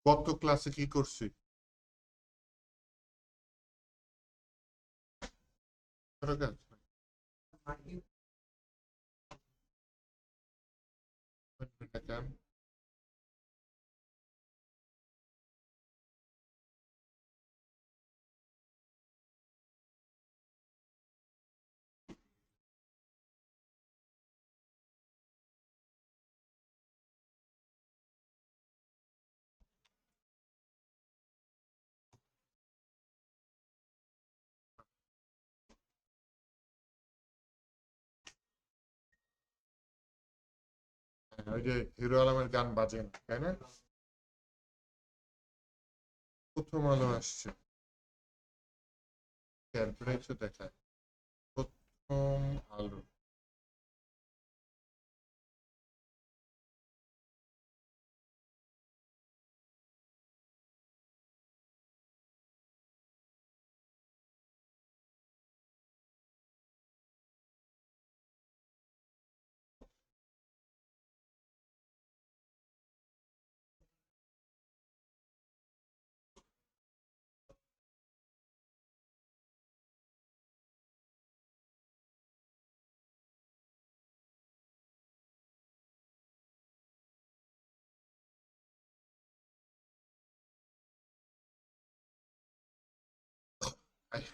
গত ক্লাসে কি করছি? ধরো কেন? এটা কেন? হ্যাঁ, ওই যে হিরো আলমের গান বাজে না, তাই না? প্রথম আলো আসছে, ক্যালকুলেটর দেখায় প্রথম আলো।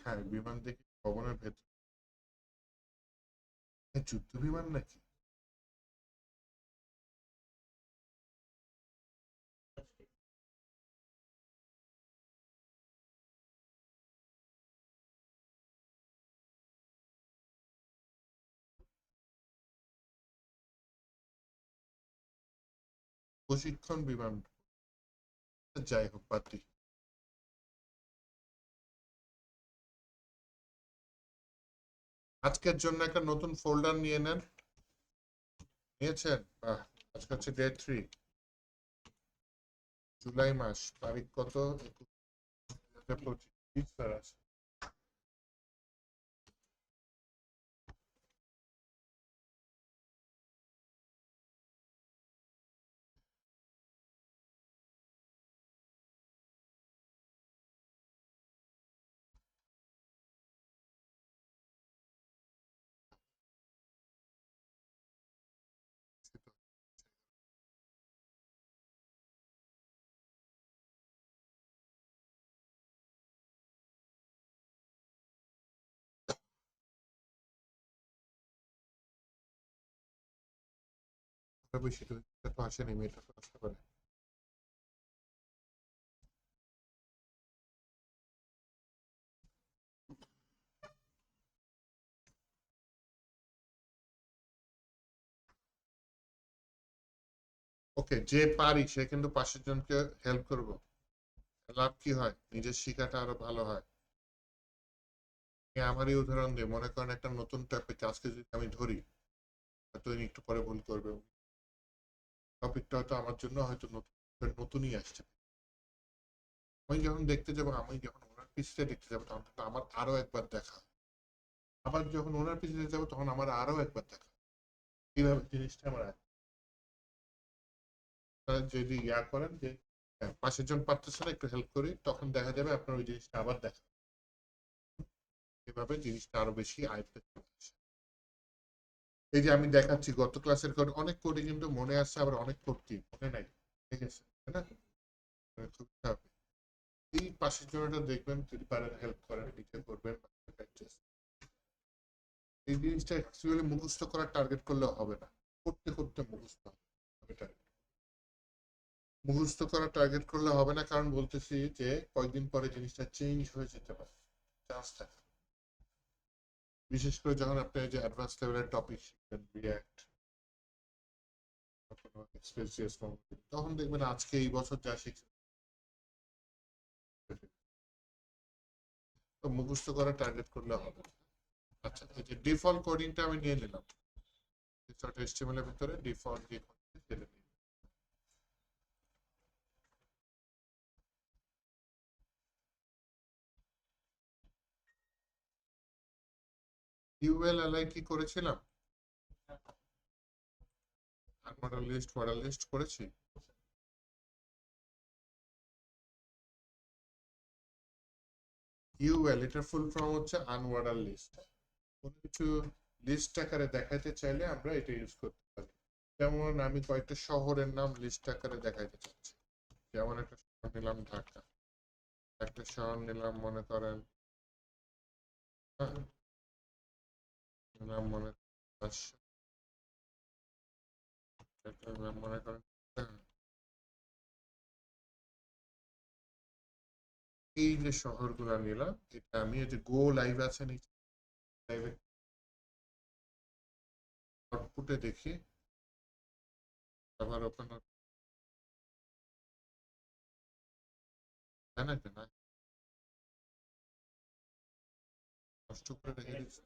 হ্যাঁ, বিমান দেখি ভবনের ভেতর। যুদ্ধ বিমান নাকি? প্রশিক্ষণ বিমান। যাই হোক, বাদ দিই। আজকের জন্য একটা নতুন ফোল্ডার নিয়ে নেন। নিয়েছেন? বাহ। আজকে হচ্ছে ডে 3, জুলাই মাস, তারিখ কত? 21, স্যার আছে। বেশি তো এটা তো আসেনি, মেয়েটা তো আসতে পারে। ওকে, যে পারি সে কিন্তু 5 জনকে হেল্প করবো। লাভ কি হয়? নিজের শিক্ষাটা আরো ভালো হয়। আমারই উদাহরণ দিয়ে মনে করেন একটা নতুন টপিক আজকে যদি আমি ধরি, হয়তো ইনি একটু পরে ভুল করবে। টপিকটা হয়তো আমার জন্য হয়তো নতুনই আসছে। আমি যখন ওনার পিসটা দেখতে যাবো তখন কিন্তু আমার আরো একবার দেখা। আবার যখন ওনার পিছনে যাবো তখন আমার আরো একবার দেখা। এইভাবে জিনিসটা আমার যদি ইয়া করেন যে 5 জন পারতেছে না, একটু হেল্প করি, তখন দেখা যাবে আপনার ওই জিনিসটা আবার দেখা। এভাবে জিনিসটা আরো বেশি আয়ত্তে চলে আসে। এই যে আমি দেখাচ্ছি গত ক্লাসের কোড, অনেক কোডই কিন্তু মনে আছে, আবার অনেক কোড কি মনে নাই। ঠিক আছে, তাই না? মানে খুব চাপ। এই 5 জনটা দেখবেন, যদি পারেন হেল্প করেন, নিচে করবেন। এই জিনিসটা অ্যাকচুয়ালি মুখস্থ করার টার্গেট করলে হবে না, করতে করতে মুখস্থ হবে। এটা মুখস্থ করার টার্গেট করলে হবে না, কারণ বলতেছি যে কয়েকদিন পরে জিনিসটা চেঞ্জ হয়ে যেতে পারে, চান্স থাকে। বিশেষ করে যখন আপনি এই যে অ্যাডভান্স লেভেলের টপিক শিখবেন, রিয়্যাক্ট, এক্সপ্রেসিয়াস ফর্ম, তখন দেখবেন আজকে এই বছর যা শিখছেন। তো মুখস্থ করার টার্গেট করলে হবে না। আচ্ছা, এই যে ডিফল্ট কোডিংটা আমি নিয়ে নিলাম। HTML এর ভিতরে ডিফল্ট যে সেটা নিয়ে ULLI কি করেছিলাম? মডেল লিস্ট করেছি। ইউএল এটার ফুল ফর্ম হচ্ছে আনঅর্ডার লিস্ট। কোনো কিছু লিস্ট আকারে দেখাতে চাইলে আমরা এটা ইউজ করতে পারি। যেমন আমি কয়েকটা শহরের নাম লিস্ট আকারে দেখাইতে চাচ্ছি। যেমন একটা শহর নিলাম ঢাকা, একটা শহর নিলাম মনে করেন, হ্যাঁ, নিলাম মনে রাজশাহী, একটা নিলাম মনে করেন, হ্যাঁ, এই যে শহরগুলা নিলাম, এটা আমি এই যে গো লাইভ আছে নিচে, লাইভে আউটপুটে দেখি, আবার ওপেন হয় না কেন, কষ্ট করে রেখে দিচ্ছি।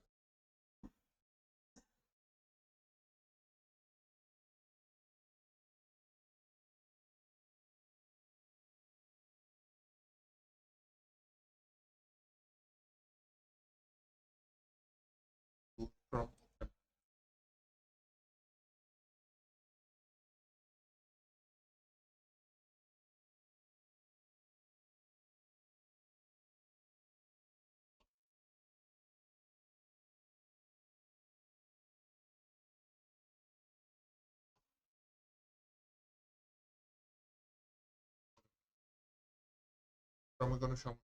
from কোনো সময়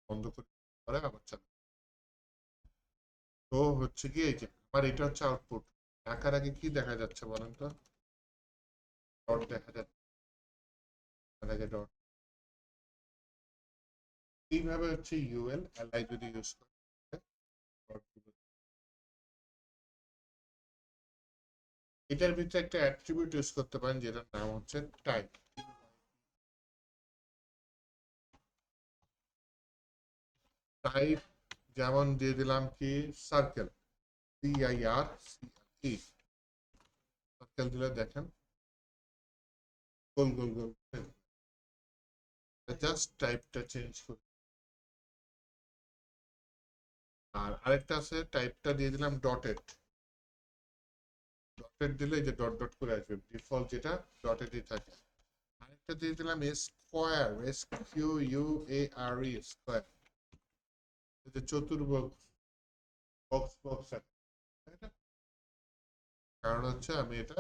বন্ধ করে পরে আবার চালু। তো হচ্ছে কি এই যে আমার এটা হচ্ছে আউটপুট। আঁকার আগে কি দেখা যাচ্ছে বলেন তো? ডট দেখা যাচ্ছে, তার আগে ডট। এইভাবে হচ্ছে ইউএল এলআই যদি ইউজ করে এটার ভিতরে একটা অ্যাট্রিবিউট ইউজ করতে পারেন যেটার নাম হচ্ছে টাইপ। টাইপ যেমন দিয়ে দিলাম কি সার্কেল, CIRCLE, সার্কেল দিলে দেখেন গোল গোল গোল, জাস্ট টাইপটা চেঞ্জ করি। আর আরেকটা আছে টাইপটা দিয়ে দিলাম ডটেড, ডটেড দিলে এই যে ডট ডট করে আসবে, ডিফল্ট যেটা ডটেডই থাকে। আরেকটা দিয়ে দিলাম স্কোয়ার, SQUARE, স্কোয়ার, এই যে চতুর্ভুজ, বক্স বক্স আছে, তাই না? কারণ হচ্ছে আমি এটা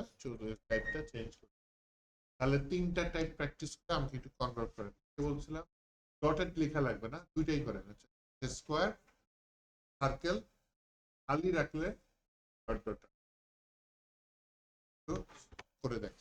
টাইপটা চেঞ্জ করি। তাহলে তিনটা টাইপ প্র্যাকটিস করে আমাকে একটু কনভার্ট করেন। কি বলছিলাম? ডটেড লেখা লাগবে না, দুইটাই করেন হচ্ছে স্কোয়ার, সার্কেল, খালি রাখলে ডট ডট করে দেখ।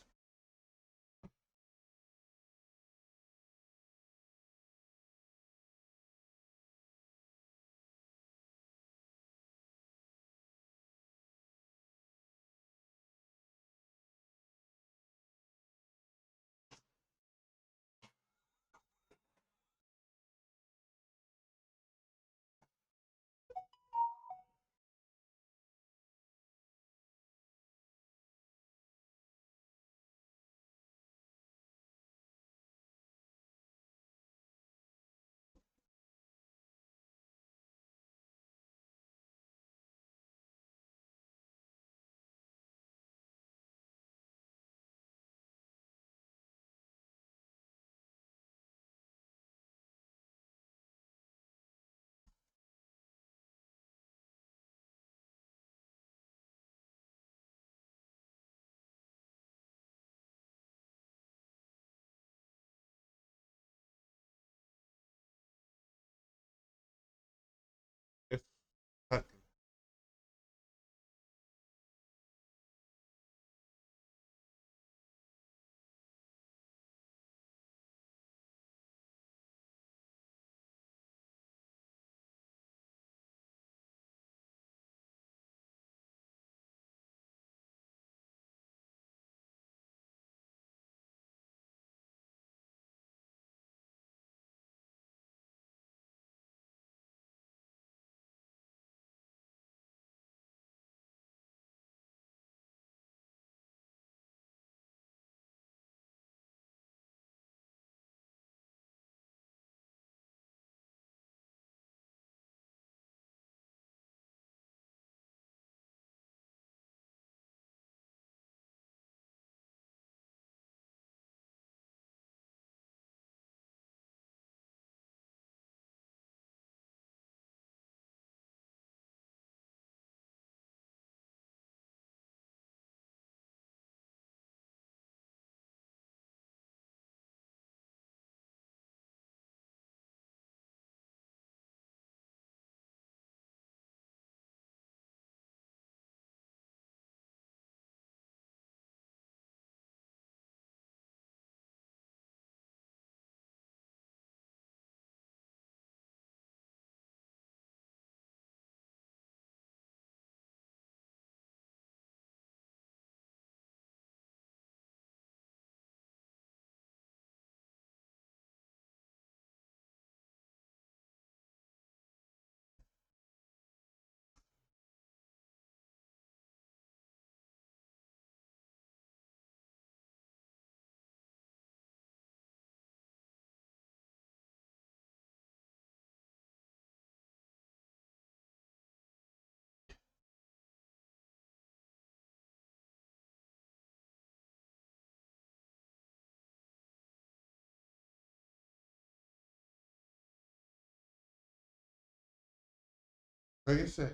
হয়ে গেছে?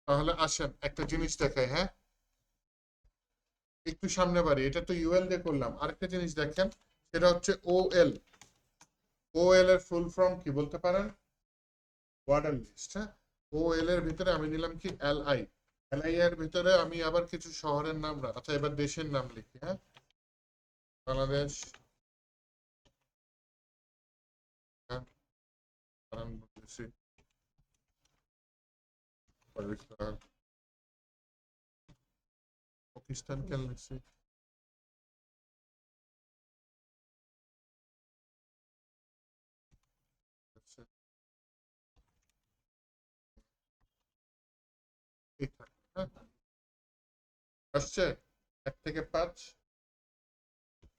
তাহলে আসেন একটা জিনিস দেখাই, হ্যাঁ? একটু সামনে বাড়ি, এটা তো ইউএল দিয়ে করলাম, আরেকটা জিনিস দেখেন, সেটা হচ্ছে ওএল। ওএল এর ফুল ফর্ম কি বলতে পারেন? ওয়ার্ডার লিস্ট, হ্যাঁ? ওএল এর ভিতরে আমি নিলাম কি এলআই। এলআই এর ভিতরে আমি আবার কিছু শহরের নাম আচ্ছা এবার দেশের নাম লিখি, হ্যাঁ? বাংলাদেশ, হ্যাঁ, বাংলাদেশি, পাকিস্তান, পাকিস্তান কেন লিখছি? আচ্ছা, এই থাক, হ্যাঁ? আসছে 1 থেকে 5।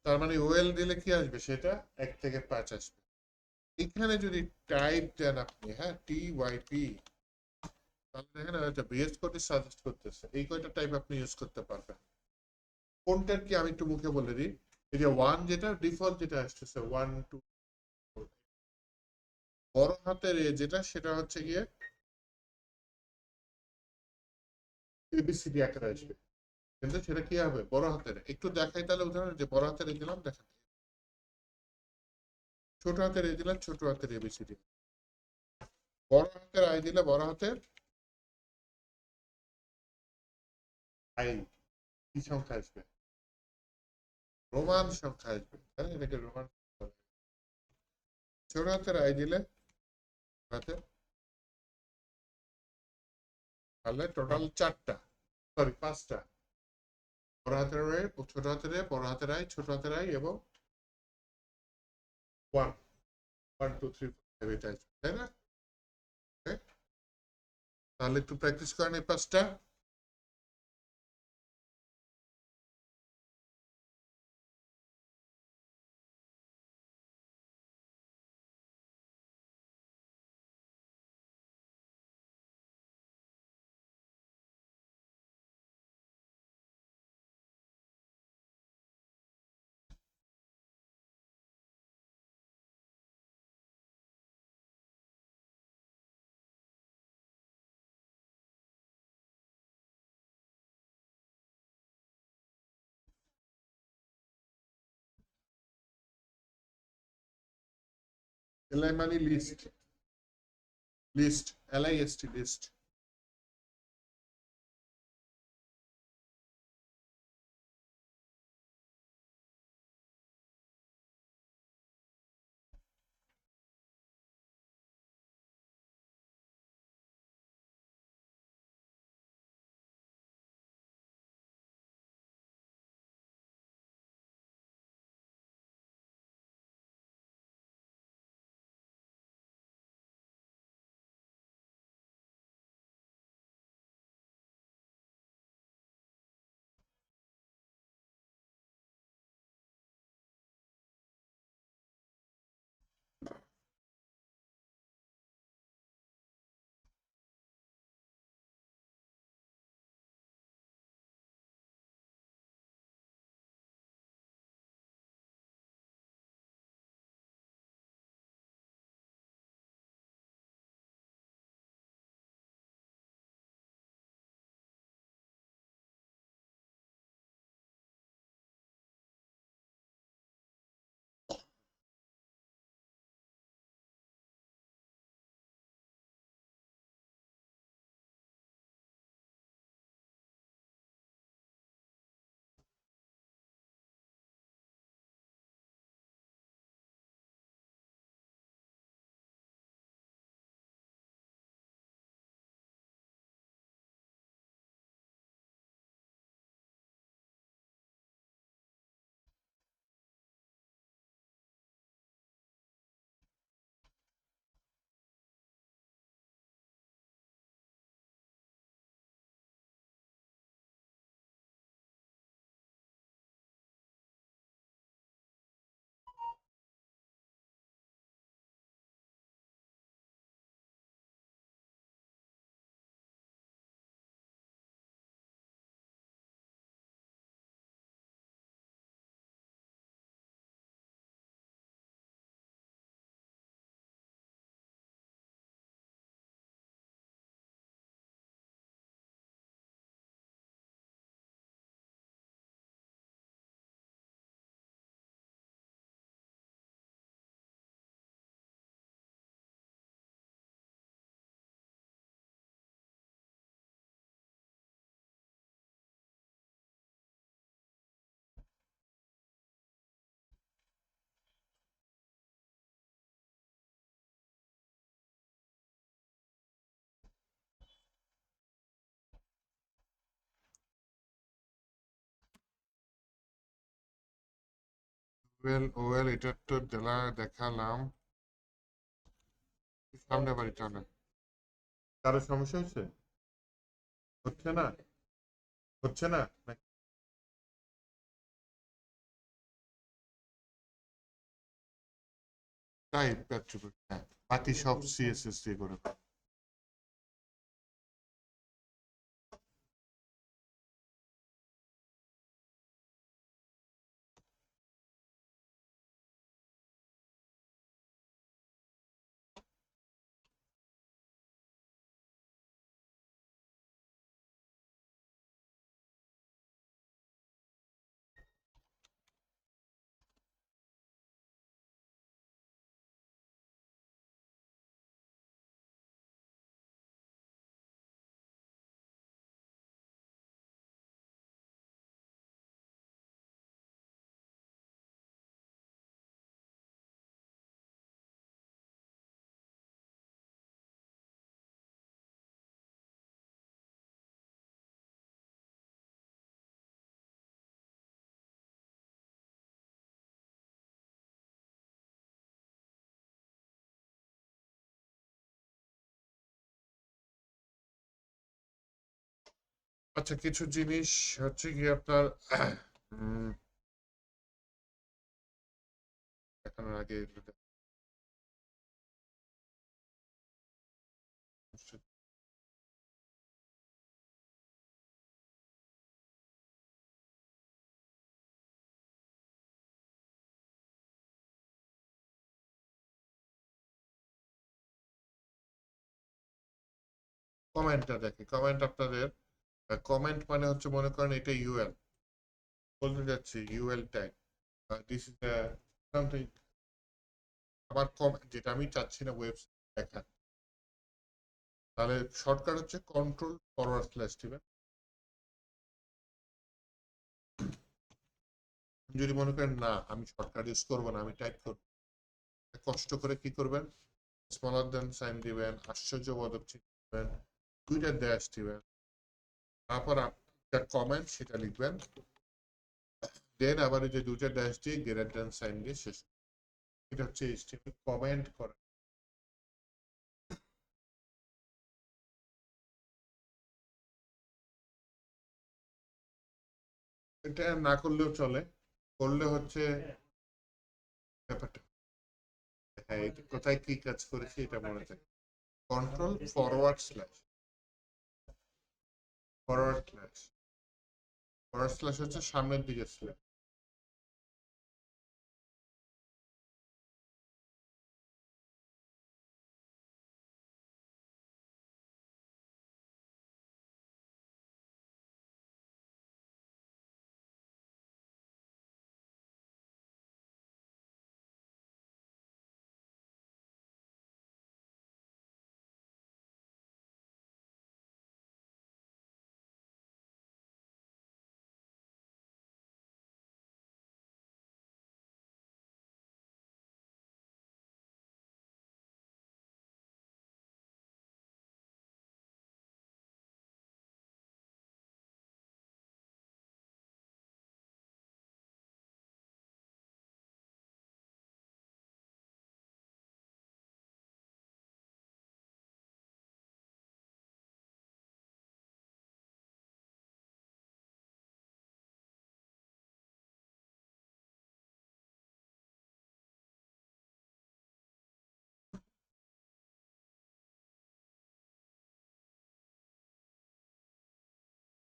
তার মানে ওয়েল দিলে কি আসবে সেটা 1 থেকে 5 আসবে। এখানে যদি টাইপ দেন আপনি, হ্যাঁ, TYP, তাহলে দেখেন একটা ভিএস কোড সাজেস্ট করতেছে, এই কয়টা টাইপ আপনি ইউজ করতে পারবেন। কোনটার কি আমি একটু মুখে বলে দিই। এই যে ওয়ান, যেটা ডিফল্ট যেটা আসতেছে 1 2 বড় হাতের এ যেটা, সেটা হচ্ছে গিয়ে ABCD আকারে আসবে, কিন্তু সেটা কি হবে বড় হাতের। একটু দেখাই তাহলে উদাহরণ, যে বড় হাতের এ দিলাম দেখেন, ছোট হাতের এ দিলাম ছোট হাতের ABCD, বড় হাতের আই দিলে বড় হাতের আই, কি সংখ্যা আসবে? রোমান সংখ্যা আসবে, তাহলে এটাকে রোমান সংখ্যা বলে। ছোট হাতের আই দিলে হাতের, তাহলে টোটাল 4টা, সরি 5টা। বড় হাতের এ, ছোট হাতের এ, বড় হাতের আই, ছোট হাতের আই এবং 1 1 2 3 4 5 এটা আসবে, তাই না? Okay? তাহলে একটু প্র্যাকটিস করেন এই 5টা। এলআই মানে list, list, LIST, list. Well এটা তো দেখালাম সামনে বাড়িতে না। কারো সমস্যা হচ্ছে? হচ্ছে না? হচ্ছে না? তাই পেট্রোল, হ্যাঁ, বাকি সব সিএসএস দিয়ে করে। আচ্ছা, কিছু জিনিস হচ্ছে কি আপনার উম, দেখানোর আগে কমেন্টটা দেখি। কমেন্ট আপনাদের, কমেন্ট মানে হচ্ছে মনে করেন এটা ইউএল, বলতে যাচ্ছি UL tag, this is something. আমার যেটা আমি চাচ্ছি না ওয়েবসাইট দেখা, তাহলে শর্টকাট হচ্ছে কন্ট্রোল ফরওয়ার্ড স্ল্যাশ দিবেন। যদি মনে করেন না আমি শর্টকাট ইউজ করবো না, আমি টাইপ করবো, কষ্ট করে কি করবেন, স্মলার দেন সাইন দিবেন, আশ্চর্যবোধক চিহ্ন দিবেন, দুইটা ড্যাশ দিবেন, তারপর আপনার কমেন্ট সেটা লিখবেন, দেন আবার এই যে দুইটা ড্যাশ দিয়ে গ্রেটার দেন সাইন দিয়ে শেষ। এটা হচ্ছে এইচটিএমএল কমেন্ট করা। এটা না করলেও চলে, করলে হচ্ছে ব্যাপারটা, হ্যাঁ, এটা কোথায় কি কাজ করেছি এটা মনে থাকে। Control forward slash, forward slash, forward slash হচ্ছে সামনের দিকে স্ল্যাশ।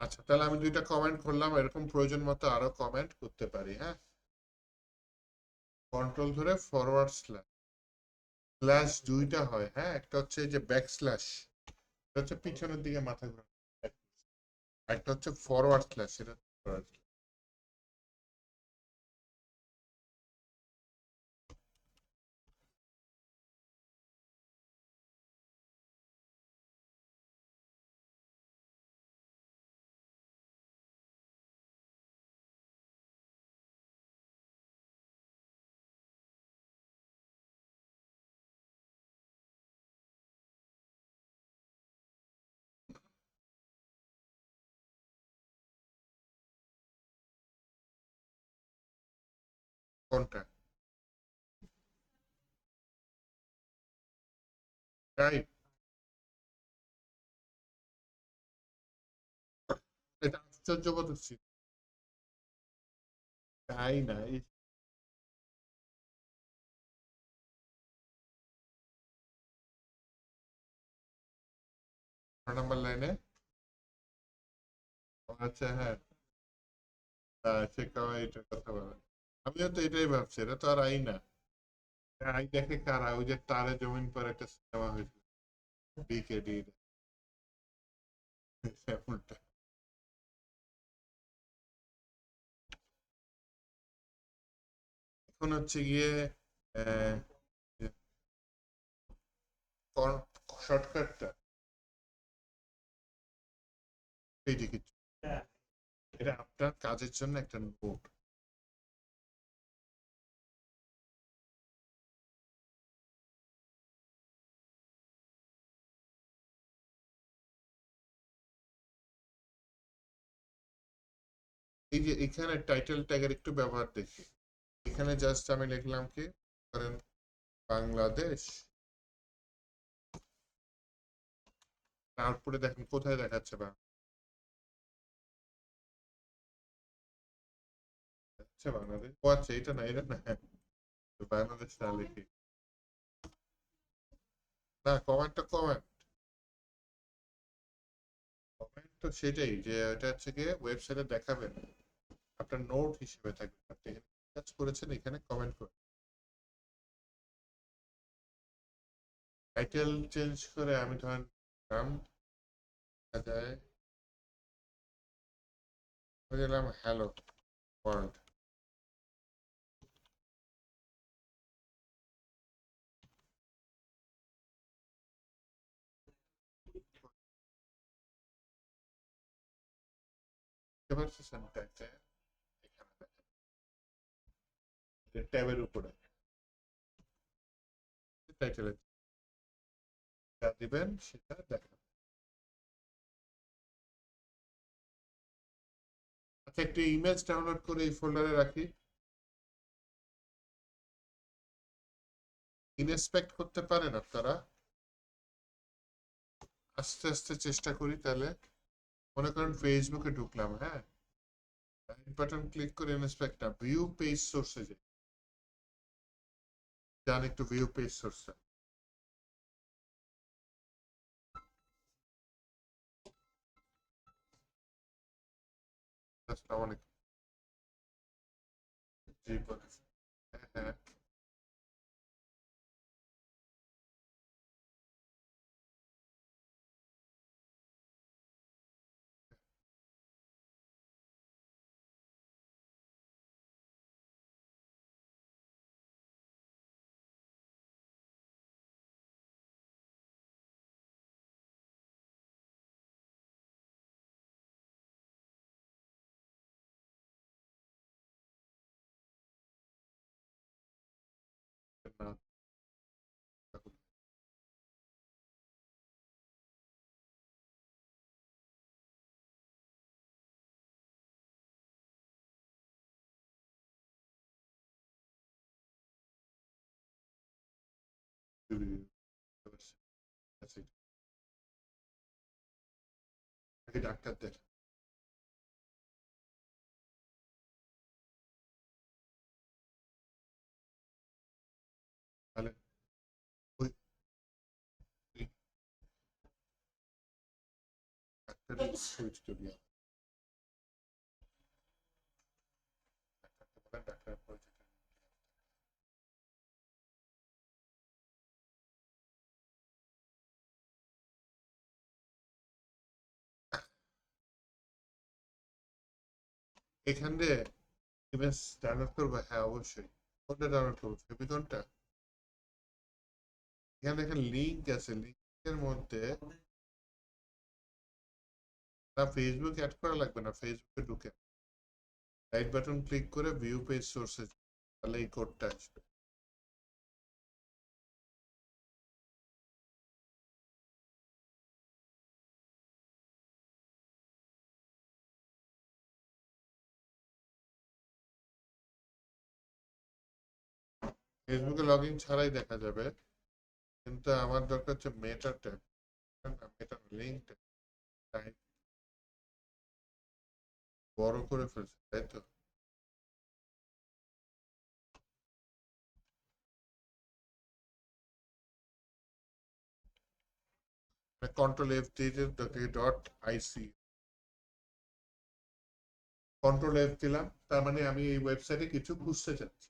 আচ্ছা, তাহলে আমি দুইটা কমেন্ট করলাম, এরকম প্রয়োজন মতো আরো কমেন্ট করতে পারি, হ্যাঁ। কন্ট্রোল ধরে ফরওয়ার্ড স্ল্যাশ, স্ল্যাশ দুইটা হয়, হ্যাঁ, একটা হচ্ছে এই যে ব্যাক স্ল্যাশ, এটা হচ্ছে পিছনের দিকে মাথা ঘোরানো, একটা হচ্ছে ফরওয়ার্ড স্ল্যাশ, এটা forward slash। কোনটা? টাইপ? এটা আশ্চর্যবোধক ছিল। তাই না? এই 6 নম্বর লাইনে। আচ্ছা, হ্যাঁ। সে কাওয়াই এটার কথা বলে। আমিও তো এটাই ভাবছি, এটা তো আর আই না। আই দেখে কারা? ওই যে তারে জমিন পর একটা সিনেমা হয়েছিল, বিকেডি। এমনটা। এখন হচ্ছে গিয়ে শর্টকাটটা এই যে কিছু, এটা আপনার কাজের জন্য একটা নোট। এই যে এখানে টাইটেল ট্যাগের একটু ব্যবহার দেখি। এখানে জাস্ট আমি লিখলাম কি, ধরেন বাংলাদেশ, তারপরে দেখেন কোথায় দেখাচ্ছে আচ্ছা বাংলাদেশ, ও আচ্ছা এটা না, এটা না, হ্যাঁ, বাংলাদেশ না লিখি। না, কমেন্টটা কমেন্ট। কমেন্ট তো সেটাই, যে এটা হচ্ছে গিয়ে ওয়েবসাইটে দেখাবেন, আপনার নোট হিসেবে থাকবে। আপনি এখানে কাজ করেছেন, এখানে কমেন্ট করে টাইটেল চেঞ্জ করে আমি ধরেন নাম দেখা যায়, গেলাম হ্যালো ওয়ার্ল্ড। বুঝতে পারছেন? ট্যাবের উপরে টাইটেল যা দিবেন সেটা দেখাবেন। আচ্ছা, একটু ইমেজ ডাউনলোড করে এই ফোল্ডারে রাখি। ইনস্পেক্ট করতে পারেন আপনারা? আস্তে আস্তে চেষ্টা করি তাহলে। মনে করেন ফেসবুকে ঢুকলাম, হ্যাঁ, রাইট বাটন ক্লিক করে ইনস্পেক্ট না, ভিউ পেজ সোর্সে যাই। যান একটু ভিউ পেজ সোর্সে। আসসালামু আলাইকুম। জি বলেন। হ্যাঁ, হ্যাঁ। না, আগে ডাক্তার দেখ। তাহলে ওই ওই ডাক্তারের সুইচ করি। ডাক্তারকে বলেন, ডাক্তারের পরিচয়। এখান দিয়ে ইমেজ ডাউনলোড করবো, হ্যাঁ অবশ্যই। কোনটা ডাউনলোড করবো, ফেভিকনটা? এখানে দেখেন লিঙ্ক আছে, লিঙ্কের মধ্যে না, ফেসবুক অ্যাড করা লাগবে না, ফেসবুকে ঢুকে রাইট বাটন ক্লিক করে ভিউ পেজ সোর্সে, তাহলে এই কোডটা আসবে। ফেসবুকে লগ ইন ছাড়াই দেখা যাবে, কিন্তু আমার দরকার হচ্ছে মেটা ট্যাগ, মেটার লিঙ্ক বড় করে ফেলছে, তাই তো? কন্ট্রোল এফ দিয়ে ডট আইসি, কন্ট্রোল এফ দিলাম, তার মানে আমি এই ওয়েবসাইটে কিছু খুঁজতে চাচ্ছি।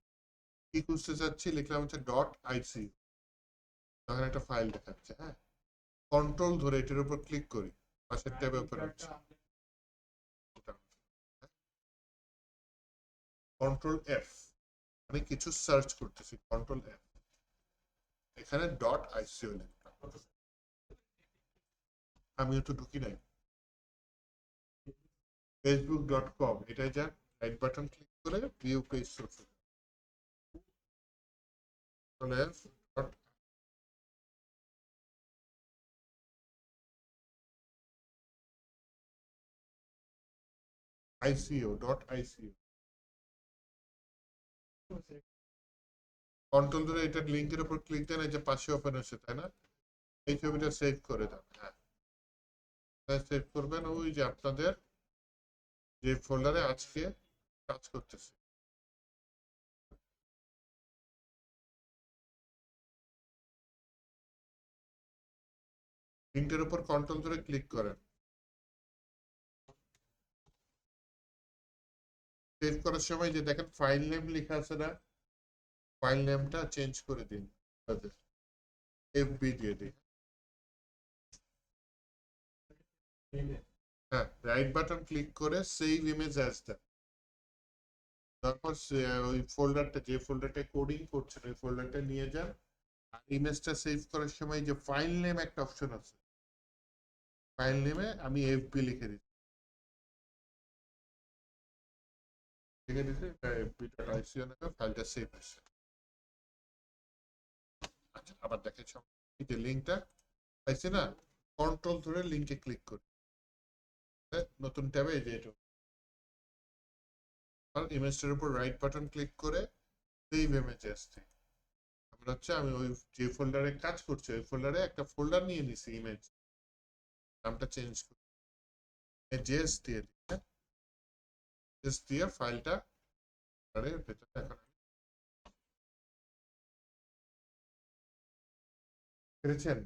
কি খুঁজতে চাচ্ছি লিখলাম হচ্ছে ডট আইসি, তখন একটা ফাইল দেখাচ্ছে। হ্যাঁ, কন্ট্রোল ধরে এটার উপর ক্লিক করি, পাশের ট্যাবে ওপেন হচ্ছে। কন্ট্রোল এফ, আমি কিছু সার্চ করতেছি, কন্ট্রোল এফ, এখানে ডট আইসিও লিখলাম, আমি তো ঢুকি নাই। facebook.com, এটাই যান, রাইট বাটন ক্লিক করে view page source, control F dot ICO dot ICO, control ধরে এটার লিঙ্কের উপর ক্লিক দেন, এই যে পাশে ওপেন হচ্ছে, তাই না? এই ছবিটা সেভ করে দেন। হ্যাঁ, সেভ করবেন ওই যে আপনাদের যে ফোল্ডারে আজকে কাজ করতেছে। লিঙ্কের উপর কন্ট্রোল ধরে ক্লিক করেন, সেভ করার সময় যে দেখেন ফাইল নেম লেখা আছে না, ফাইল নেমটা চেঞ্জ করে দিন, এফবি দিয়ে দিন। হ্যাঁ, রাইট বাটন ক্লিক করে সেভ ইমেজ অ্যাজ দেন, তারপর ওই ফোল্ডারটা, যে ফোল্ডারটা কোডিং করছেন ওই ফোল্ডারটা নিয়ে যান, আর ইমেজটা সেভ করার সময় যে ফাইল নেম একটা অপশন আছে, ফাইল নেমে আমি এফবি লিখে দিচ্ছি, লিখে দিচ্ছি এফবি.আইসিও নামে ফাইলটা সেভ হয়েছে। আচ্ছা, আবার দেখাচ্ছি, এই যে লিঙ্কটা পাইছি না, কন্ট্রোল ধরে লিঙ্কে ক্লিক করি, নতুন ট্যাবে এই যে এটা, আর ইমেজটার উপর রাইট বাটন ক্লিক করে সেভ ইমেজ আসছে। আমরা হচ্ছে আমি ওই যে ফোল্ডারে কাজ করছি ওই ফোল্ডারে একটা ফোল্ডার নিয়ে নিছি, ইমেজ, নামটা চেঞ্জ করে জেএস দিয়ে দিই। হ্যাঁ, জেএস দিয়ে ফাইলটা ভেতরে এখন পেরেছেন,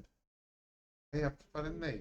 এই আপনি পারেন নাই।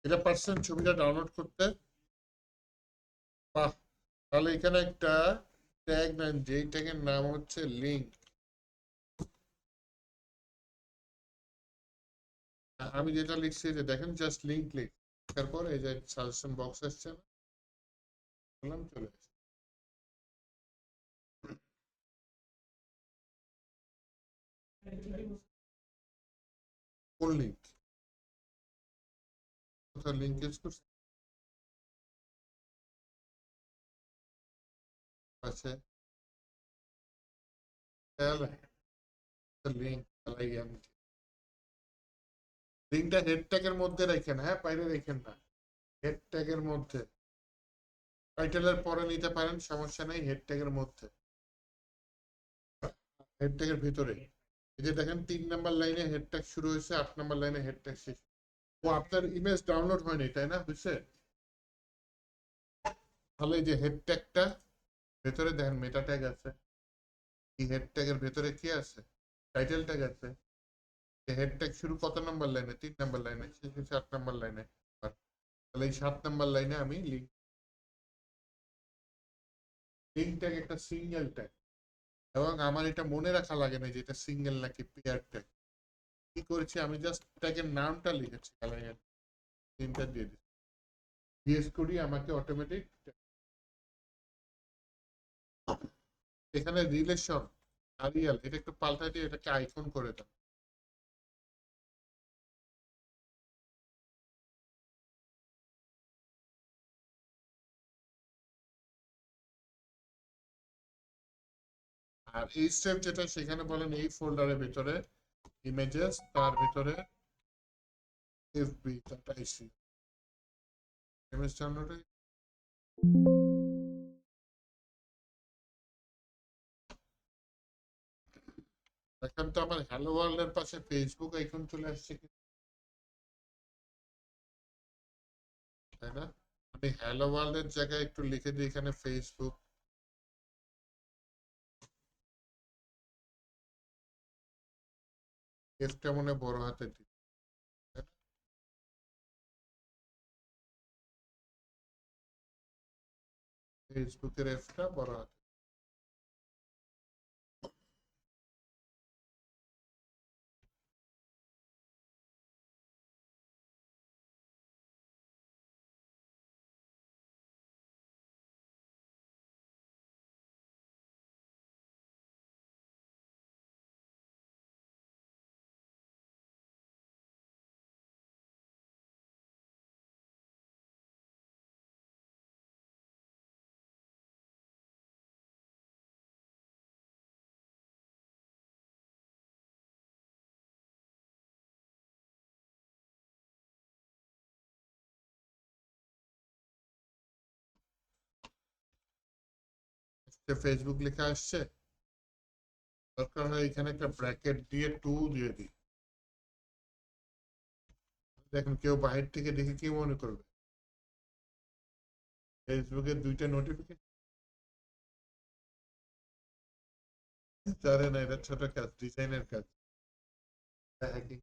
এটা পারছেন ছবিটা ডাউনলোড করতে? বাহ, তাহলে এখানে একটা ট্যাগ নেন, যেই ট্যাগের নাম হচ্ছে লিঙ্ক। আমি যেটা লিখছি যে দেখেন, জাস্ট লিঙ্ক ক্লিক, তারপর এই যে সাজেশন বক্স আসছে না, বললাম চলে আসছে। কোন লিঙ্ক? কোথাও লিঙ্ক ইউজ করছে? আছে লিঙ্ক, লিঙ্কটা হেড ট্যাগের মধ্যে রাখেন, হ্যাঁ বাইরে রাখেন না, হেড ট্যাগের মধ্যে। টাইটেলের পরে নিতে পারেন, সমস্যা নেই, হেড ট্যাগের মধ্যে, হেড ট্যাগের ভিতরে। এই যে দেখেন 3 নাম্বার লাইনে হেড ট্যাগ শুরু হয়েছে, 8 নাম্বার লাইনে হেড ট্যাগ শেষ। ও আপনার ইমেজ ডাউনলোড হয়নি তাই না, বুঝছে? তাহলে এই যে হেড ট্যাগটা ভেতরে দেখেন মেটা ট্যাগ আছে, এই হেড ট্যাগের ভেতরে কি আছে? টাইটেল ট্যাগ আছে। হেড ট্যাগ শুরু কত নাম্বার লাইনে? 3 নাম্বার লাইনে, শেষ হচ্ছে 8 নাম্বার লাইনে। তাহলে এই 7 নাম্বার লাইনে আমি লিঙ্ক, লিঙ্ক ট্যাগ একটা সিঙ্গেল ট্যাগ, এবং আমার এটা মনে রাখা লাগে না যে এটা সিঙ্গেল নাকি পেয়ার ট্যাগ। কি করেছি আমি, জাস্ট ট্যাগের নামটা লিখেছি, কালার তিনটা দিয়ে দিচ্ছি, জিএস করি আমাকে অটোমেটিক। এখানে রিলেশন আরিয়াল, এটা একটু পাল্টা দিয়ে এটাকে আইকন করে দাও। আর এই স্টেপ যেটা, সেখানে বলেন এই ফোল্ডারের ভিতরে ইমেজেস, তার ভিতরে এফবি, তারপর আইসি ইমেজ ডাউনলোড। এখন তো আমার হ্যালো ওয়ার্ল্ড এর পাশে ফেসবুক আইকন চলে আসছে, তাই না? আমি হ্যালো ওয়ার্ল্ড এর জায়গায় একটু লিখে দিই এখানে ফেসবুক, এফটা মনে বড় হাতে দিই, ফেসবুকের এফটা বড় হাতে। ফেসবুক লেখা আসছে, দরকার হয় এখানে একটা ব্র্যাকেট দিয়ে 2 দিয়ে দিই। দেখুন কেউ বাহির থেকে দেখে কি মনে করবে, ফেসবুকের 2টা নোটিফিকেশন। জানে না এটা ছোট কাজ, ডিজাইনের কাজ, হ্যাকিং।